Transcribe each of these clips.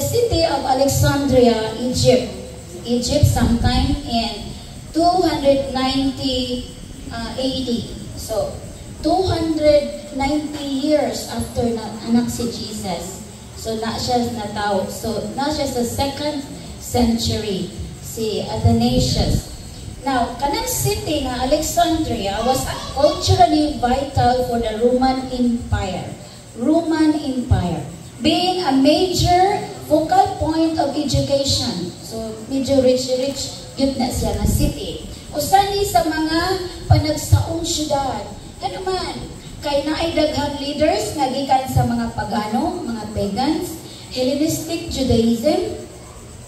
city of Alexandria, Egypt sometime in 290 AD. So, 290 years after na anak si Jesus. So, na siya natawag. So, na siya sa 2nd century, si Athanasius. Now, kanang city nga Alexandria was culturally vital for the Roman Empire. Being a major focal point of education. So, medyo rich yun na siya na city. Usani sa mga panagsaong syudad. Ano man, kay naay daghang leaders nga gikan sa mga pagano, mga pagans, Hellenistic Judaism,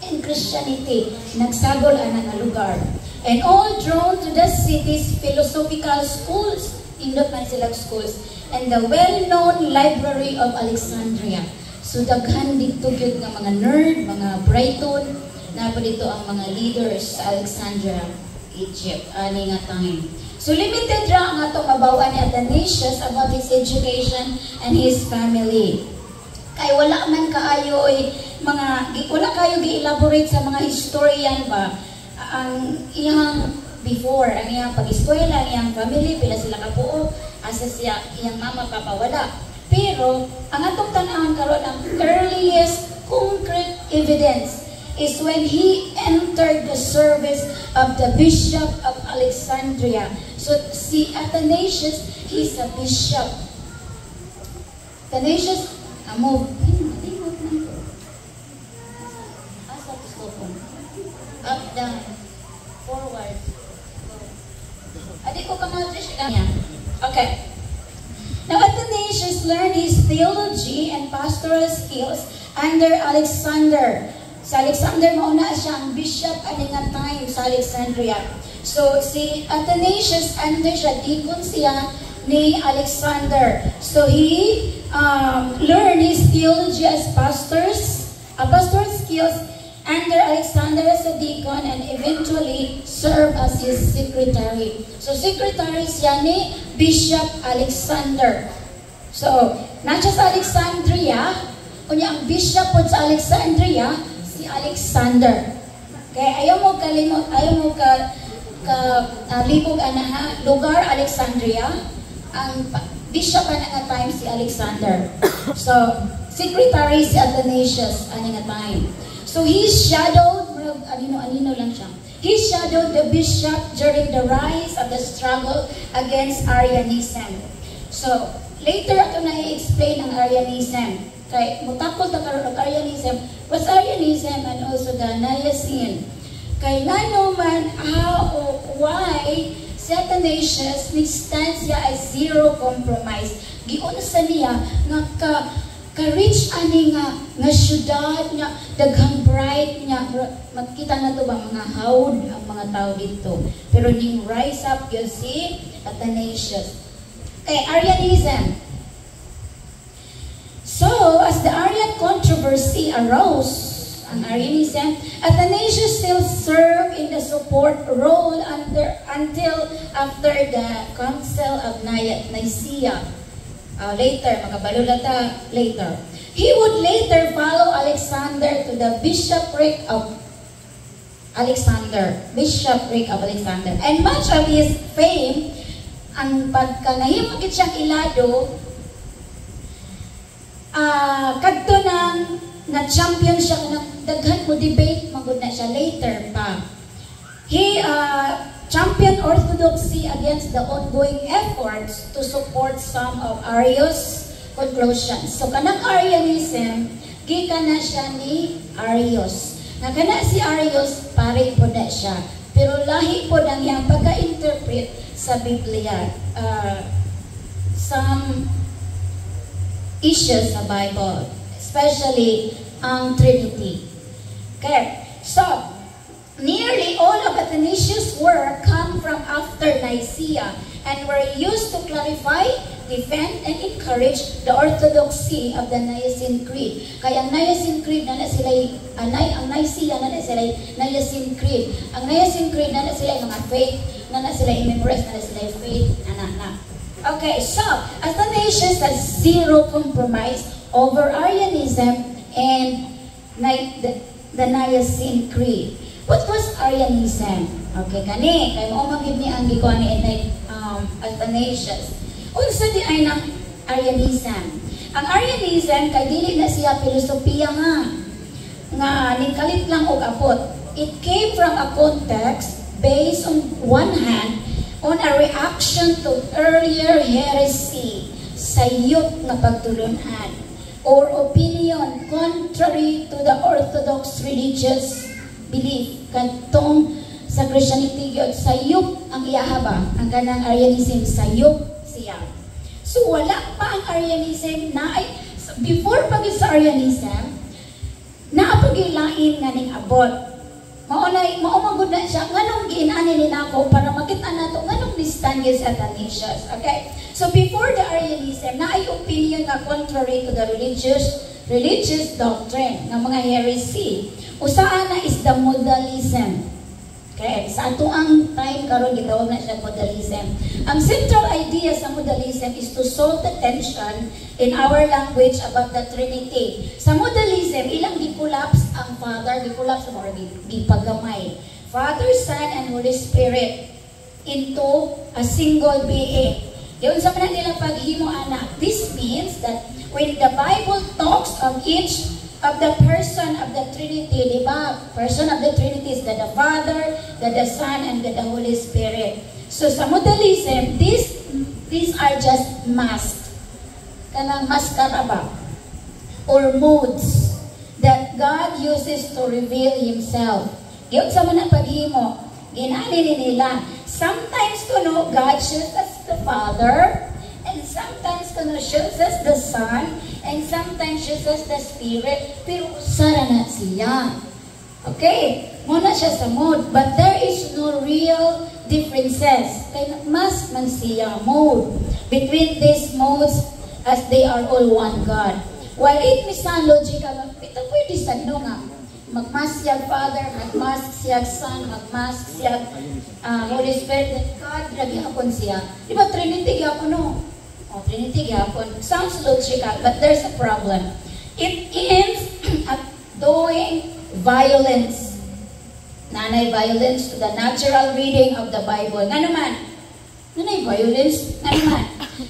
and Christianity. Nagsagol ana nga lugar. And all drawn to the city's philosophical schools, indot man silang schools, and the well-known library of Alexandria. So daghan dito gyud nga mga nerd, mga Brighton, na pa dito ang mga leaders sa Alexandria, Egypt, ani nga time. So limited ra ang atong mabawan ni Athanasius about his education and his family. Kay wala man kaayo wala kayo gi-elaborate sa mga historian ba ang iyang before, ang iyang pag-eskwela, ang iyang family, pila sila kabuo, asa siya iyang mama papa wala. Pero ang atong tan-awon karon ang earliest concrete evidence is when he entered the service of the Bishop of Alexandria. So, si Athanasius, he's a bishop. Athanasius, move. Up, down, forward. Adik ko kamadrish kanya. Okay. Now, Athanasius learned his theology and pastoral skills under Alexander. Sa Alexander, mauna siya ang bishop ani nga time sa Alexandria. So, si Athanasius, under siya, deacon siya ni Alexander. So, he learned his theology as pastoral skills under Alexander as a deacon, and eventually served as his secretary. So, secretary siya ni Bishop Alexander. So, nasa sa Alexandria, kunya ang bishop po sa Alexandria, si Alexander. Kaya ayaw mo kalimot, ayaw mo libog ana lugar Alexandria, ang bishop nga time si Alexander. So, secretary si Athanasius ani nga time. So, he shadowed, anino lang siya. He shadowed the bishop during the rise of the struggle against Arianism. So, later ako na i-explain ang Arianism. Kay mutakol ta karon og Arianism, was Arianism and also the Nicene. Kay ngano man why si Athanasius nag-stand siya as zero compromise. Giunsa niya nga ka-reach ani nga syudad nga daghang bright nga makita na to ba mga hawd ang mga tao dito. Pero ning rise up yun si Athanasius. Kay Arianism. So, as the Arian controversy arose, ang Arianism, Athanasius still served in the support role until after the Council of Nicaea. Later, magabalulata later. He would later follow Alexander to the bishopric of Alexander. And much of his fame, ang pagkanahimagit siyang ilado, kadto nang na-champion siya ng daghan mo debate, magod na siya later pa. He championed orthodoxy against the ongoing efforts to support some of Arius' conclusions. So, kanang Arianism, gikan na siya ni Arius. Kana si Arius, pare po na siya. Pero lahi po ang iyang pagka-interpret sa Biblia. Some issues sa Bible, especially ang Trinity. Okay, so nearly all of Athanasius' work come from after Nicaea and were used to clarify, defend, and encourage the orthodoxy of the Nicene Creed. Kaya ang Nicene Creed na sila ang Nicaea na sila Nicene Creed. Ang Nicene Creed na sila mga faith, na sila i-memorize, na sila faith, na. Okay, so Athanasius has zero compromise over Arianism and the Nicene Creed. What was Arianism? Okay, kani, kay mo magib ni ang gikuan ni Athanasius. Unsa di ay ng Arianism? Ang Arianism kay dili na siya filosofiya nga nikalit lang og abot. It came from a context based on one hand on a reaction to earlier heresy, sayop nga pagtulunan, or opinion contrary to the orthodox religious belief. Kantong sa Christianity yun, sayop ang iyahaba, ang kanang Arianism, sayop siya. So wala pa ang Arianism na ay, before pag sa Arianism, naapagilain nga ning abot. Maumagod na siya, nganong ginani ni nako para makita na ito, nganong listan yun sa Athanasius. Okay? So before the Arianism, na ay opinion nga contrary to the religious doctrine ng mga heresy. Usaan na is the modalism. Okay? Sa ato ang time karon gitawag na siya modalism. Ang central idea sa modalism is to solve the tension in our language about the Trinity. Sa modalism, ilang gi-collapse ang Father, gi-collapse or gipagamay. Father, Son, and Holy Spirit into a single being. Yun sa mga nila paghimo anak. This means that when the Bible talks of each of the person of the Trinity, di ba? Person of the Trinity is the Father, the Son, and the Holy Spirit. So sa modalism, these are just masks. Kanang maskara ba? Or modes that God uses to reveal Himself. Yun sa mga paghimo, ginani nila. Sometimes God shows us the Father, and sometimes shows us the Son, and sometimes shows us the Spirit, pero usara na siya. Okay, muna siya sa mode, but there is no real differences. Kaya mas man siya mode between these modes as they are all one God. While it may sound logical, ito pwede sa nga. Magmask siya Father, magmask siya Son, magmask siya Holy Spirit, God, lagi hapon siya. Di ba Trinity hapon no? Trinity hapon. Sounds logical, but there's a problem. It ends at doing violence. Nanay violence to the natural reading of the Bible. Nga naman? Nanay violence? Nga naman?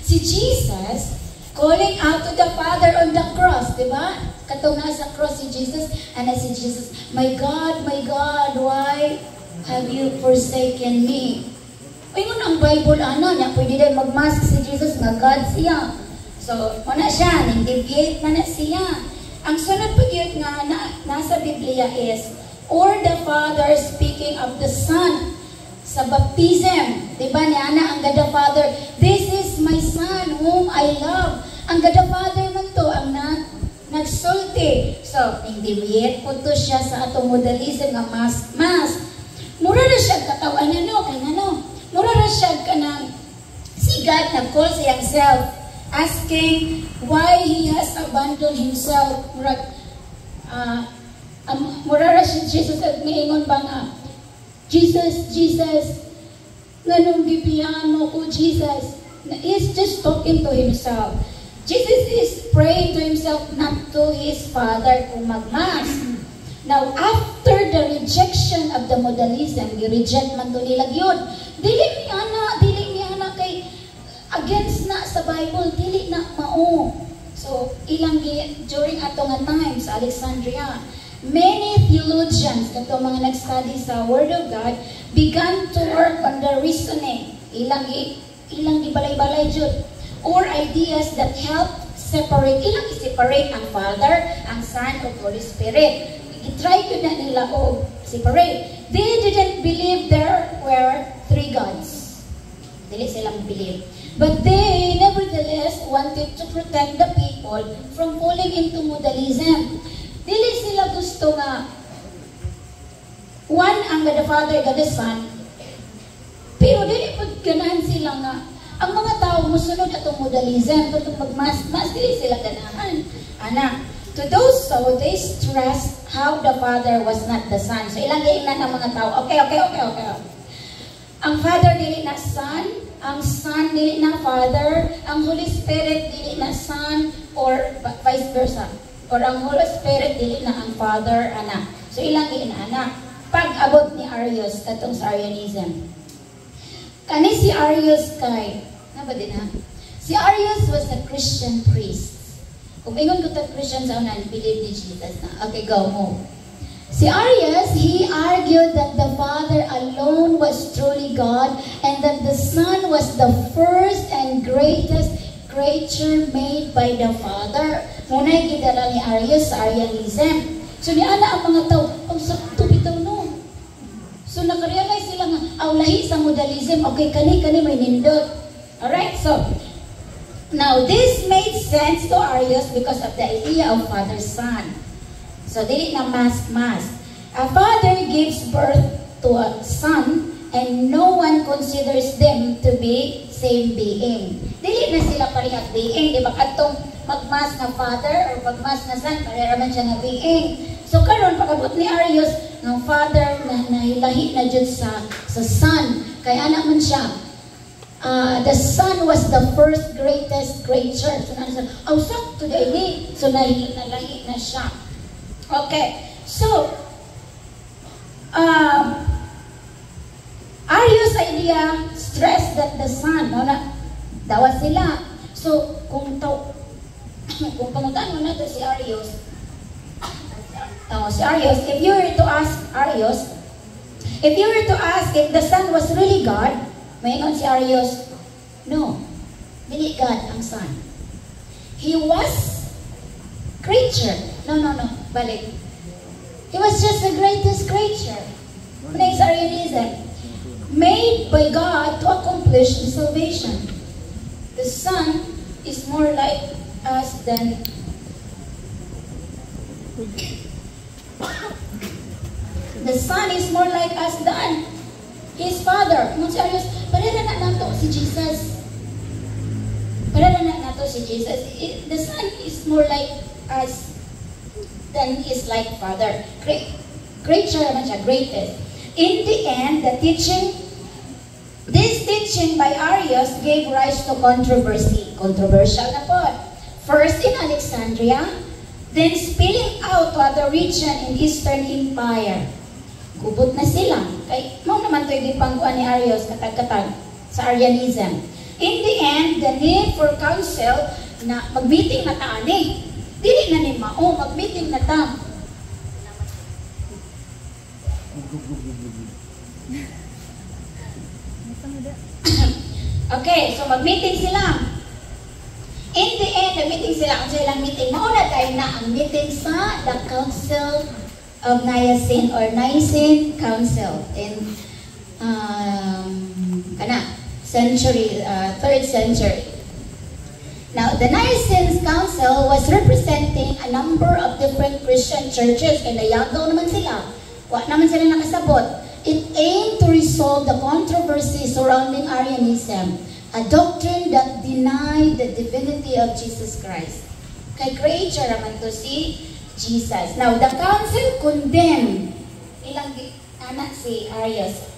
Si Jesus calling out to the Father on the cross, di ba? Katong nasa cross si Jesus, and si Jesus, my God, why have you forsaken me? Uy mo ang Bible, niya, pwede din mag-mask si Jesus, nga God siya. So, muna siya, nang-deviate na siya. Ang sunod po yun nga nasa Biblia is, or the Father speaking of the Son sa baptism. Diba niya ang God the Father, this is my Son whom I love. Ang God the Father man to, ang nagsulti. So, nang-deviate po to siya sa atong modalism nga mask. Mura na siya katawan mura na siya kanang si God na call sa himself, asking why He has abandoned Himself. Mura na siya Jesus at ngayon ba nga, Jesus, nganong gipiyan mo ko, Jesus? He's just talking to Himself. Jesus is praying to Himself, not to His Father kung magmas. Now, after the rejection of the modalism, i-reject man to nila yun. Dili ni ana kay against na sa Bible, dili na mao. So, during ato nga time sa Alexandria, many theologians, kato mga nag-study sa Word of God, began to work on the reasoning. Ilang gibalay-balay jud. Or ideas that help separate ang Father, ang Son, o Holy Spirit. I-try ko na nila separate. They didn't believe there were three gods. Dili silang believe. But they nevertheless wanted to protect the people from falling into modalism. Dili sila gusto nga one ang God the Father, God the Son. Pero dili po ganahan sila nga ang mga tao musunod atong modalism, katong magmas dili sila ganahan. To those so they stressed how the Father was not the Son. So ilang giingnan ang mga tao. Okay. Ang Father dili na Son, ang Son dili na Father, ang Holy Spirit dili na Son, or vice versa. or ang Holy Spirit dili na ang Father, Anak. So ilang ina-anak. Pag-abot ni Arius katong sa Arianism. Kani si Arius kay, ba din ha? Si Arius was a Christian priest. Kung ingon ko ta Christian sa unan, believe ni Jesus na. Okay, go home. Si Arius, he argued that the Father alone was truly God and that the Son was the first and greatest creature made by the Father. Muna'y gidala ni Arius sa Arianism. So niana ang mga tao, sakto bitaw no. So nakarealize sila nga, lahi sa modalism, okay, kani may nindot. Alright, so, now this made sense to Arius because of the idea of Father-Son. So, dili na mas. A father gives birth to a son and no one considers them to be same being. Dili na sila parehas being. Di ba katong magmas na father or magmas na son, pareha man siya na being. So, karon pagabot ni Arius, ng father na nahilahi na dyan sa son. Kaya anak man siya. The Son was the first greatest creature. So, sakto din. So, nalahi na siya. Okay. So, Arius' idea stressed that the Son, dawa sila. So, kung pangutan mo na ito si Arius, if you were to ask Arius, if the Son was really God, maingon si Arius, no, dili God ang Son. He was creature. No, balik. He was just the greatest creature. Next Arianism. Made by God to accomplish the salvation. The Son is more like us than the Son is more like us than His Father. Kung serious, parera na nato si Jesus. The Son is more like us than is like Father. Creature naman siya, greatest. In the end, this teaching by Arius gave rise to controversy. Controversial na po. First in Alexandria, then spilling out to other region in Eastern Empire. Gubot na sila. Kay, mo naman ito yung pangguan ni Arius, katag-katag, sa Arianism. In the end, the need for council na mag-meeting na taani. Dili na ni Mao, mag-meeting na ta. Okay, so mag-meeting sila. In the end, nag-meeting sila. Kung silang meeting, mauna tayo na ang meeting sa the Council of Nicene or Nicene Council in century, 3rd century. Now, the Nicene Council was representing a number of different Christian churches. Kaya nayagaw naman sila. Wa naman sila nakasabot. It aimed to resolve the controversy surrounding Arianism, a doctrine that denied the divinity of Jesus Christ. Kay creature naman to si Jesus. Now, the council condemned, si Arius,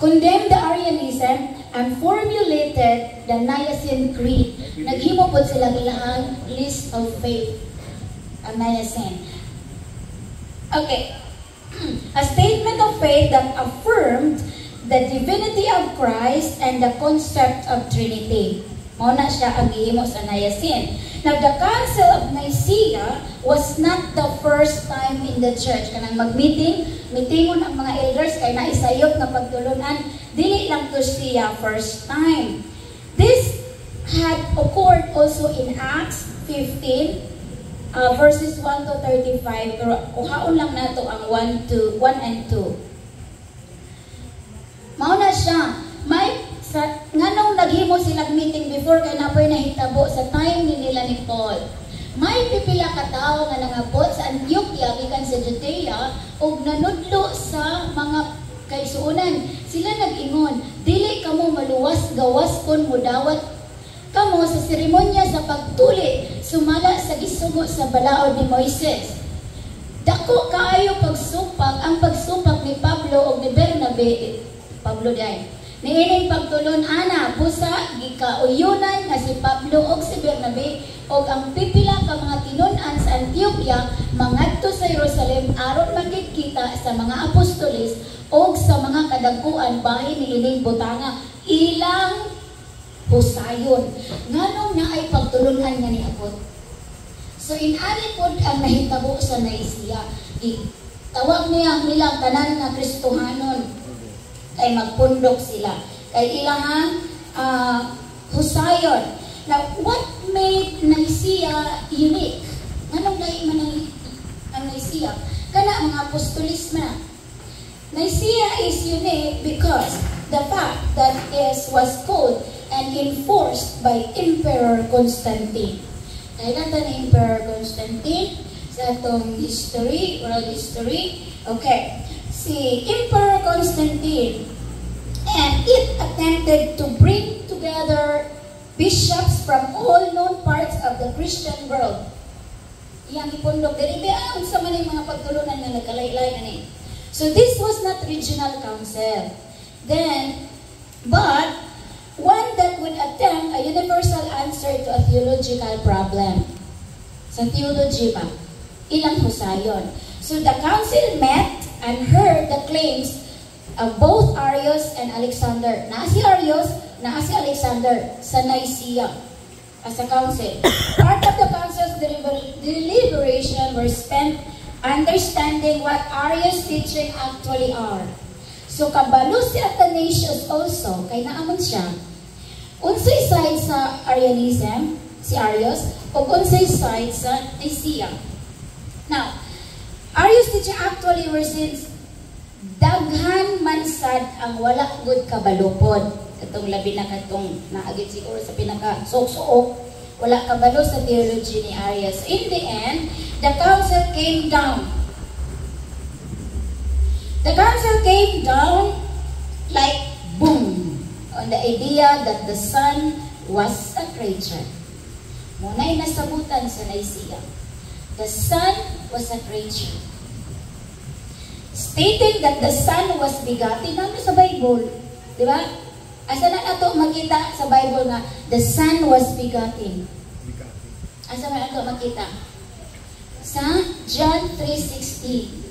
condemned the Arianism and formulated the Nicene Creed. Naghimo po sila bilang list of faith, ang Nicene. Okay. A statement of faith that affirmed the divinity of Christ and the concept of Trinity. Mauna siya ang gihimo sa Nicene. Now, the Council of Nicaea was not the first time in the church. Kanang meetingon ang mga elders kay naisayop na pagtulunan, dili lang to siya first time. This had occurred also in Acts 15, verses 1 to 35, pero kuhaon lang nato ang 1 and 2. Mauna siya, nganong naghimo silang meeting before kay napoy nahitabo sa time ni nila ni Paul. May pipila ka tao nga nangabot sa Antioquia gikan sa Judea ug nanudlo sa mga kaisuunan. Sila nag-ingon, dili kamo maluwas gawas kon modawat kamo sa seremonya sa pagtuli sumala sa gisugo sa balaod ni Moises. Dako kaayo pagsupak ang pagsupak ni Pablo o ni Bernabe, Pablo diay. Niining pagtulon ana busa gikauyunan nga si Pablo ug si Bernabe ug ang pipila ka mga tinun-an sa Antioquia mangadto sa Jerusalem aron magkita sa mga apostoles ug sa mga kadagkuan bahin niining butanga ilang husayon nganong naay pagtulunan nga niabot. So inani pod ang nahitabo sa Nicea. Tawag nilang tanan nga Kristohanon kay magpundok sila kay ilahang husayon. Now what made Nicea unique? Nganong dai man ang Nicea? Kana mga apostolis man. Nicea is unique because the fact that it was called and enforced by Emperor Constantine. Kailan ta ni Emperor Constantine sa atong history, world history? Okay. Si Emperor Constantine, and it attempted to bring together bishops from all known parts of the Christian world. Iyang ipundok diri biya unsa man ang mga pagtulunan nga nagkalaylay ani. So this was not regional council. But one that would attempt a universal answer to a theological problem. Sa theology ba? Ilang husayon. So the council met and heard the claims of both Arius and Alexander. Naa si Arius, naa si Alexander sa Nicea as a council. Part of the council's deliberation were spent understanding what Arius' teaching actually are. So kabalo si Athanasius also, kay naamon siya. Unsay side sa Arianism, si Arius, o unsay side sa Nicea. Now, Arius' teaching actually were since daghan man sad ang wala good kabalupod. Katong labi na katong naagit siguro sa pinaka-suok-suok, wala kabalo sa theology ni Arius. In the end, the council came down. The council came down like boom on the idea that the Son was a creature. Muna'y nasabutan sa Nicea. The Son was a creature. Stating that the Son was begotten, ano sa Bible? Di ba? Asa na nato makita sa Bible nga the Son was begotten? Asa na nato makita? Sa John 3:16.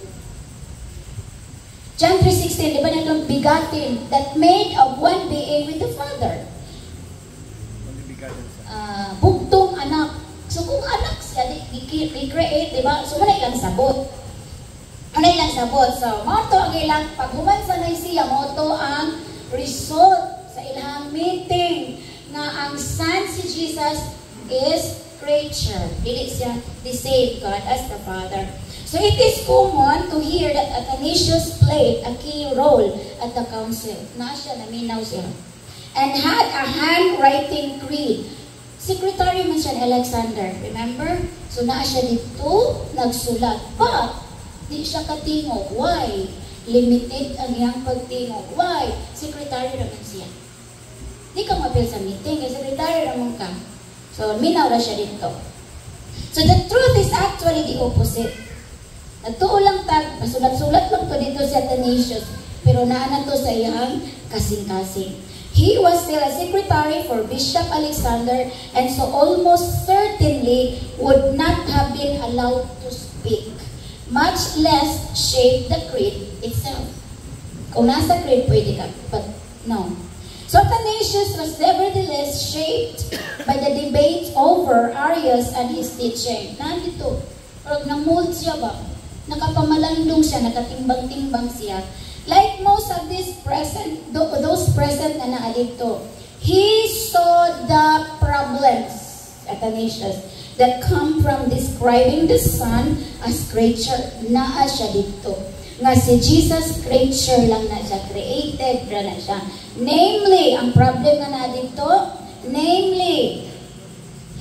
John 3:16, di ba natong begotten, that made of one being with the Father? Bugtong anak. So kung anak siya, i-create, di ba? So manay lang sabot. Manay lang sabot. So, moto ang ilang paghuman sa Nicea, moto ang result sa ilang meeting nga ang Son si Jesus is creature. Dili siya the same God as the Father. So it is common to hear that Athanasius played a key role at the council. Na siya, naminaw siya. And had a handwriting creed. Secretary man siya ni Alexander, remember? So naa siya dito, nagsulat. But, di siya katingog. Why? Limited ang iyang pagtingog. Why? Secretary naman siya. Di ka mapil sa meeting, kaya secretary naman ka. So, minaw na siya dito. So the truth is actually the opposite. Natuo lang tag, masulat-sulat lang to dito si Athanasius, pero naanan to sa iyang kasing-kasing. He was still a secretary for Bishop Alexander and so almost certainly would not have been allowed to speak, much less shape the creed itself. Kung nasa creed, pwede ka, but no. So Athanasius was nevertheless shaped by the debate over Arius and his teaching. Nandito, pero namold siya ba? Nakapamalandong siya, nakatimbang-timbang siya. Like most of those present na naadito, he saw the problems, Athanasius, that come from describing the Son as creature. Naa siya dito. Nga si Jesus, creature lang na siya, created na siya. Namely, ang problem nga naadito, namely,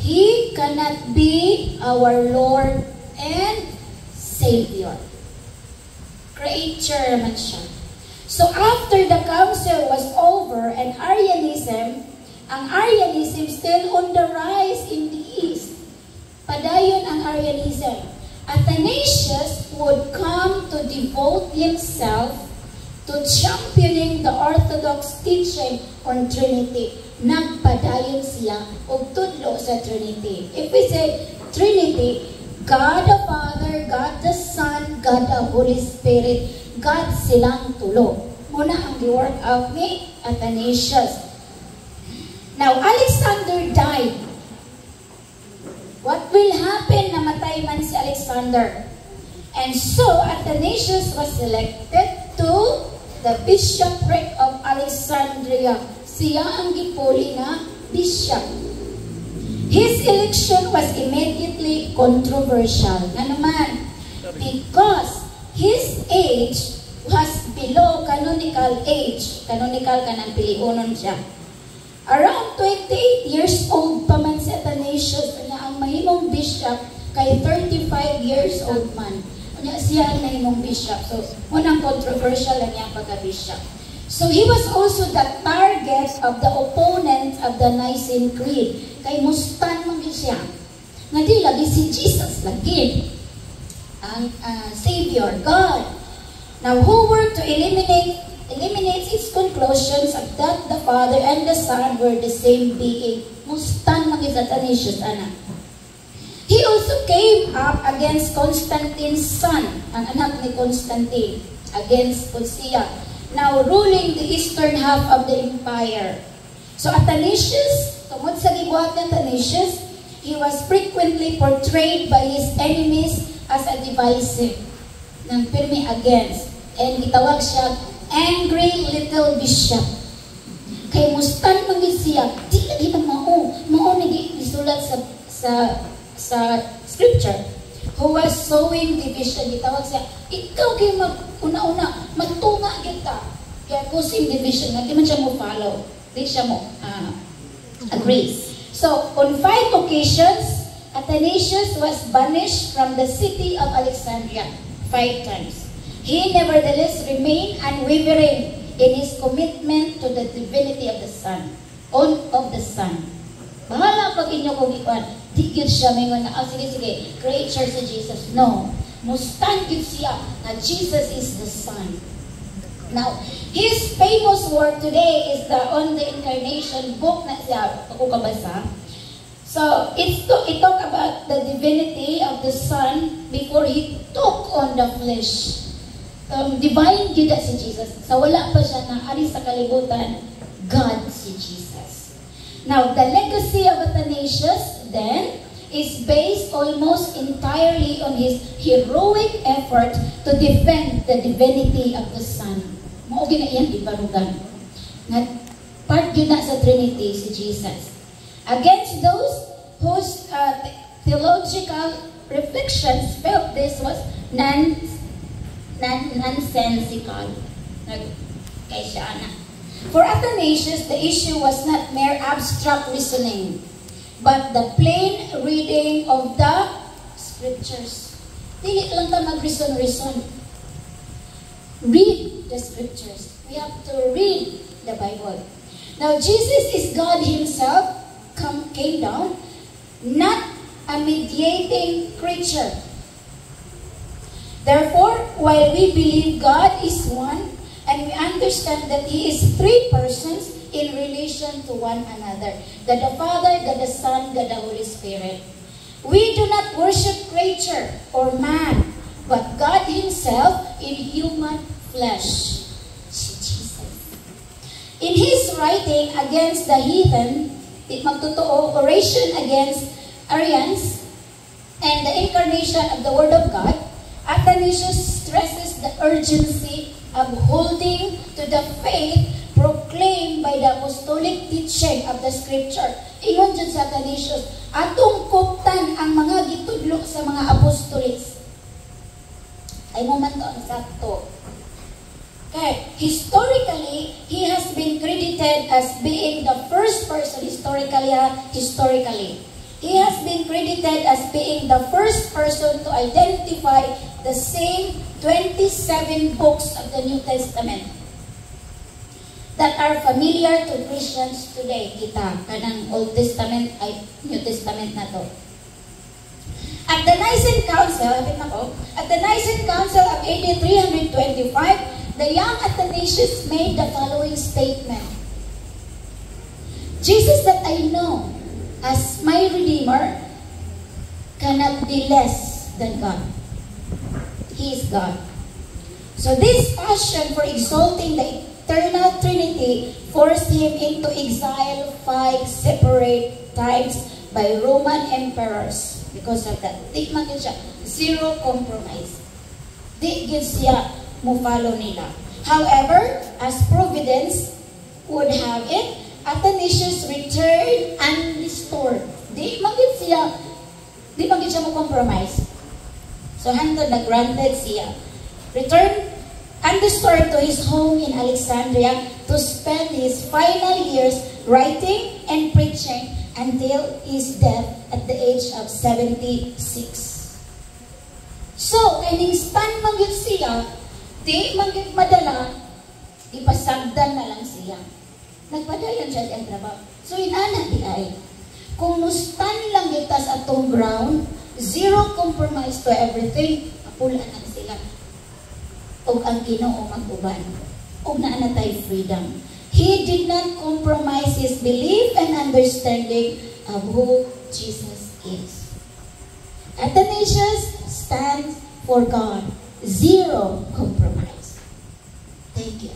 he cannot be our Lord and Savior. Creature naman siya. So after the council was over and ang Arianism still on the rise in the East. Padayon ang Arianism. Athanasius would come to devote himself to championing the Orthodox teaching on Trinity. Nagpadayon siya og tudlo sa Trinity. If we say Trinity, God the Father, God the Son, God the Holy Spirit, God silang tulo. Muna ang gi-work out ni Athanasius. Now, Alexander died. What will happen? Namatay man si Alexander. And so, Athanasius was elected to the bishopric of Alexandria. Siya ang gipuli na bishop. His election was immediately controversial. Nga naman, because his age was below canonical age. Canonical ka ng piliunon siya. Around 28 years old pa man si Athanasius na ang mahimong bishop kay 35 years old man. Kanya siya ang mahimong bishop. So, unang controversial lang niya pagka-bishop. So, he was also the target of the opponent of the Nicene Creed. Kay mustan man siya. Nga di lagi si Jesus lagi. Ang Savior, God. Now, who were to eliminates its conclusions of that the Father and the Son were the same being. Mustan maging Athanasius, anak. He also came up against Constantine's son, ang anak ni Constantine, against Hosea, now ruling the eastern half of the empire. So Athanasius, tungod sa gibuhat ni Athanasius, he was frequently portrayed by his enemies as a divisive, ng pirmi against, and gitawag siya angry little bishop. Kay mustan maging siya, di lagi na mao ni isulat sa scripture, who was sowing division. Gitawag siya, ikaw kay una-una, magtunga kita. Kaya causing division, hindi man siya mo follow. Hindi siya mo agree. So, on 5 occasions, Athanasius was banished from the city of Alexandria 5 times. He nevertheless remained unwavering in his commitment to the divinity of the Son. Bahala pag inyo kong ikuan, di yun siya mingon na, sige, creature si Jesus. No. Mustan yun siya na Jesus is the Son. Now, his famous work today is on the Incarnation book na siya, ako kabasa. So, it talk about the divinity of the Son before He took on the flesh. Divine yun si Jesus. So, wala pa siya na ari sa kalibutan, God si Jesus. Now, the legacy of Athanasius, then, is based almost entirely on his heroic effort to defend the divinity of the Son. Mao gina iyang ibarugan. Part yun na sa Trinity, si Jesus. Against those whose theological reflections felt this was nonsensical. Kay siya na. For Athanasius, the issue was not mere abstract reasoning, but the plain reading of the scriptures. Dili lang ta mag-reason. Read the scriptures. We have to read the Bible. Now, Jesus is God Himself, came down, not a mediating creature. Therefore, while we believe God is one, and we understand that He is 3 persons in relation to one another, God the Father, God the Son, God the Holy Spirit, we do not worship creature or man, but God Himself in human flesh. Jesus. In His writing against the heathen, magtotoo oration against Arians and the incarnation of the Word of God, Athanasius stresses the urgency of holding to the faith proclaimed by the apostolic teaching of the Scripture. Ingon dyan sa Athanasius, atong kuptan ang mga gitudlo sa mga apostolis. Ay mo man to ang sakto. Okay, historically, he has been credited as being the first person, historically. He has been credited as being the first person to identify the same 27 books of the New Testament that are familiar to Christians today. Kita, kanang Old Testament ay New Testament na to. At the Nicene Council of AD 325, the young Athanasius made the following statement. Jesus that I know as my Redeemer cannot be less than God. He is God. So this passion for exalting the eternal Trinity forced him into exile 5 separate times by Roman emperors. Because of that, di man siya, zero compromise. Di gid siya mo follow nila. However, as providence would have it, Athanasius returned unrestored. Di man siya mo compromise. So hantod na granted siya. Returned undisturbed to his home in Alexandria to spend his final years writing and preaching until his death at the age of 76. So, kaning stand mangyud siya, di mangyud madala, ipasagdan na lang siya. Nagpadayon siya ang trabaho. So, inana di ay, kung stand lang kita sa atong ground, zero compromise to everything, apula na sila. O ang Ginoo mag-uban. O naanatay freedom. He did not compromise his belief and understanding of who Jesus is. Athanasius stands for God. Zero compromise. Thank you.